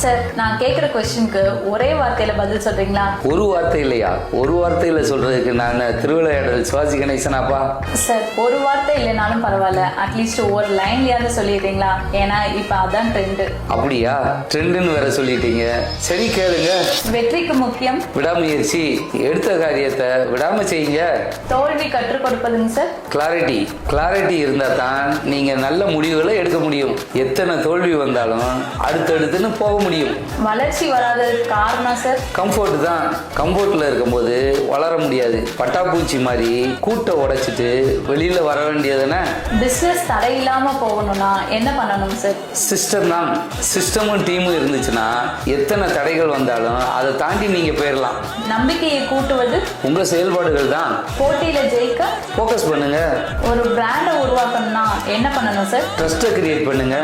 Sir, நான் கேக்குற क्वेश्चनக்கு ஒரே வார்த்தையில பதில் சொல்றீங்களா? ஒரு வார்த்தை இல்லையா? ஒரு வார்த்தையில சொல்றதுக்கு நான் திருவிளையாடல் சிவாஜி கணேசனாப்பா? சார், ஒரு வார்த்தை இல்லைனாலும் பரவாயில்ல, அட்லீஸ்ட் ஒரு லைன்லயாவது சொல்லிடுறீங்களா? ஏன்னா இப்ப அதான் ட்ரெண்ட். அப்படியா? ட்ரெண்டுன்னு வேற சொல்லிட்டீங்க. சரி கேளுங்க. வெற்றிக்கு முக்கியம் விடாமுயற்சி. எடுத்த காரியத்தை விடாம செய்யுங்க. தோல்வி கற்றுக் கொடுப்பதுங்க சார். கிளாரிட்டி. கிளாரிட்டி இருந்தா தான் நீங்க நல்ல முடிவுகளை எடுக்க முடியும். எத்தனை தோல்வி வந்தாலும் அடுத்தடுத்துன்னு போக முடியும். வளர்ச்சி வராததுக்கு காரணம் சார்? கம்ஃபர்ட் தான். கம்ஃபர்ட்ல இருக்கும்போது வளர முடியாது. பட்டாப்பூச்சி மாதிரி கூட்டை உடைச்சிட்டு வெளியில வர வேண்டியதுன்னா. பிசினஸ் தடை இல்லாம போகணும்னா என்ன பண்ணணும் சார்? சிஸ்டம் தான். சிஸ்டமும் டீமும் இருந்துச்சுன்னா எத்தனை தடைகள் வந்தாலும் அதை தாண்டி நீங்க போயிடலாம். நம்பிக்கையை கூட்டுவது? உங்க செயல்பாடுகள் தான். போட்டியில ஜெயிக்க ஃபோக்கஸ் பண்ணுங்க. ஒரு பிராண்டை உருவாக்கணும்னா என்ன பண்ணணும் சார்? ட்ரஸ்ட்டை கிரியேட் பண்ணுங்க.